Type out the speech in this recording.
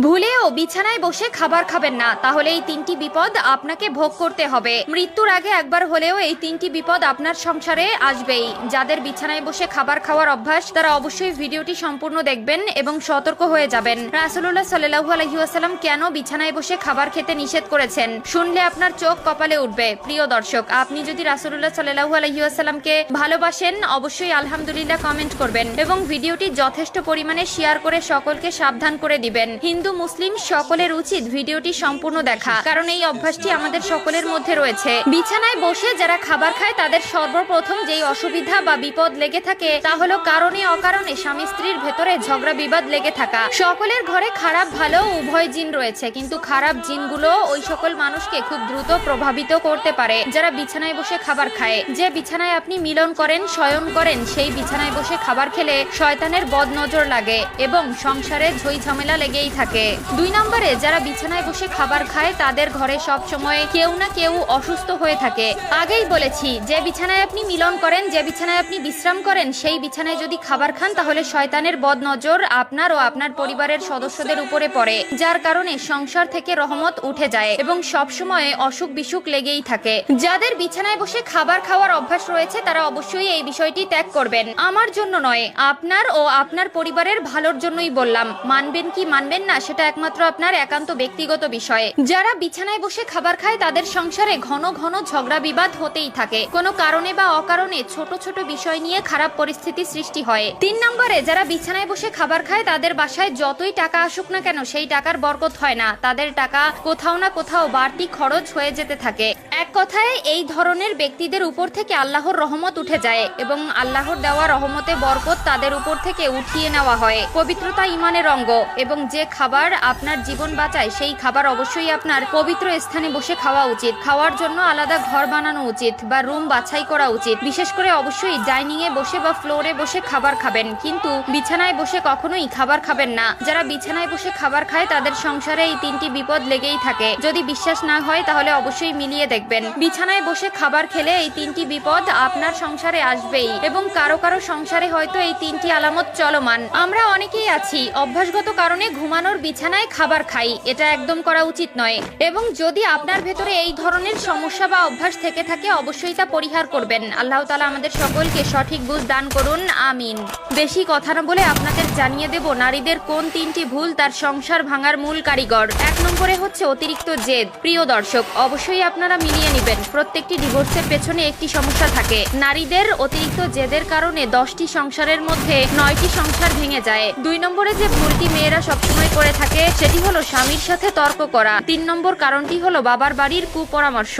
ভুলেও বিছানায় বসে খাবার খাবেন না, তাহলে এই তিনটি বিপদ আপনাকে ভোগ করতে হবে। মৃত্যুর আগে একবার হলেও এই তিনটি বিপদ আপনার সংসারে আসবেই। যাদের বিছানায় বসে খাবার খাওয়ার অভ্যাস তারা অবশ্যই ভিডিওটি সম্পূর্ণ দেখবেন এবং সতর্ক হয়ে যাবেন। রাসূলুল্লাহ সাল্লাল্লাহু আলাইহি ওয়াসাল্লাম কেন বিছানায় বসে খাবার খেতে নিষেধ করেছেন, শুনলে আপনার চোখ কপালে উঠবে। প্রিয় দর্শক, আপনি যদি রাসূলুল্লাহ সাল্লাল্লাহু আলাইহি ওয়াসাল্লামকে ভালোবাসেন অবশ্যই আলহামদুলিল্লাহ কমেন্ট করবেন এবং ভিডিওটি যথেষ্ট পরিমাণে শেয়ার করে সকলকে সাবধান করে দিবেন। হিন্দু মুসলিম সকলের উচিত ভিডিওটি সম্পূর্ণ দেখা, কারণ এই অভ্যাসটি আমাদের সকলের মধ্যে রয়েছে। বিছানায় বসে যারা খাবার খায় তাদের সর্বপ্রথম যেই অসুবিধা বা বিপদ লেগে থাকে তা হলো কারণে অকারণে স্বামী স্ত্রীর ভেতরে ঝগড়া বিবাদ লেগে থাকা। সকলের ঘরে খারাপ ভালো উভয় জিন রয়েছে, কিন্তু খারাপ জিনগুলো ওই সকল মানুষকে খুব দ্রুত প্রভাবিত করতে পারে যারা বিছানায় বসে খাবার খায়। যে বিছানায় আপনি মিলন করেন, শয়ন করেন, সেই বিছানায় বসে খাবার খেলে শয়তানের বদনজর লাগে এবং সংসারে ঝই ঝামেলা লেগেই থাকে। 2 নম্বরে যারা বিছানায় বসে খাবার খায় তাদের ঘরে সব সময় কেউ না কেউ অসুস্থ হয়ে থাকে। আগেই বলেছি, যে বিছানায় আপনি মিলন করেন, যে বিছানায় আপনি বিশ্রাম করেন, সেই বিছানায় যদি খাবার খান তাহলে শয়তানের বদনজর আপনার ও আপনার পরিবারের সদস্যদের উপরে পড়ে, যার কারণে সংসার থেকে রহমত উঠে যায় এবং সব সময় অসুখ বিসুখ লেগেই থাকে। যাদের বিছানায় বসে খাবার খাওয়ার অভ্যাস রয়েছে তারা অবশ্যই এই বিষয়টি ত্যাগ করবেন। আমার জন্য নয়, আপনার ও আপনার পরিবারের ভালোর জন্যই বললাম। মানবেন কি মানবেন না সেটা একমাত্র আপনার একান্ত ব্যক্তিগত বিষয়। যারা বিছানায় বসে খাবার খায় তাদের সংসারে ঘন ঘন ঝগড়া বিবাদ হতেই থাকে। কোনো কারণে বা অকারণে ছোট ছোট বিষয় নিয়ে খারাপ পরিস্থিতি সৃষ্টি হয়। 3 নম্বরে যারা বিছানায় বসে খাবার খায় তাদের বাসায় যতই টাকা আসুক না কেন সেই টাকার বরকত হয় না। তাদের টাকা কোথাও না কোথাও বাড়তি খরচ হয়ে যেতে থাকে। এক কথায় এই ধরনের ব্যক্তিদের উপর থেকে আল্লাহর রহমত উঠে যায় এবং আল্লাহর দেওয়া রহমতে বরকত তাদের উপর থেকে উঠিয়ে নেওয়া হয়। পবিত্রতা ইমানের অঙ্গ এবং যে খাবার আপনার জীবন বাঁচায় সেই খাবার অবশ্যই আপনার পবিত্র স্থানে বসে খাওয়া উচিত। খাওয়ার জন্য আলাদা ঘর বানানো উচিত বা রুম বাছাই করা উচিত। বিশেষ করে অবশ্যই ডাইনিং এ বসে বা ফ্লোরে বসে খাবার খাবেন, কিন্তু বিছানায় বসে কখনোই খাবার খাবেন না। যারা বিছানায় বসে খাবার খায় তাদের সংসারে এই 3টি বিপদ লেগেই থাকে। যদি বিশ্বাস না হয় তাহলে অবশ্যই মিলিয়ে দেখবেন। বিছানায় বসে খাবার খেলে এই 3টি বিপদ আপনার সংসারে আসবেই এবং কারো কারো সংসারে হয়তো এই 3টি আলামত চলমান। আমরা অনেকেই আছি অভ্যাসগত কারণে ঘুমানোর বিছানায় খাবার খাই, এটা একদম করা উচিত নয় এবং যদি আপনার ভেতরে এই ধরনের সমস্যা বা অভ্যাস থেকে থাকে অবশ্যই তা পরিহার করবেন। আল্লাহ তাআলা আমাদের সকলকে সঠিক বুঝ দান করুন, আমিন। বেশি কথা না বলে আপনাদের জানিয়ে দেব নারীদের কোন 3টি ভুল তার সংসার ভাঙার মূল কারিগর। 1 নম্বরে হচ্ছে অতিরিক্ত জেদ। প্রিয় দর্শক, অবশ্যই আপনারা মিলিয়ে নেবেন, প্রত্যেকটি ডিভোর্সের পেছনে একটি সমস্যা থাকে। নারীদের অতিরিক্ত জেদের কারণে 10টি সংসারের মধ্যে 9টি সংসার ভেঙে যায়। 2 নম্বরে যে ভুলটি মেয়েরা সবসময় করে থাকে সেটি হলো স্বামীর সাথে তর্ক করা। 3 নম্বর কারণটি হলো বাবার বাড়ির কুপরামর্শ।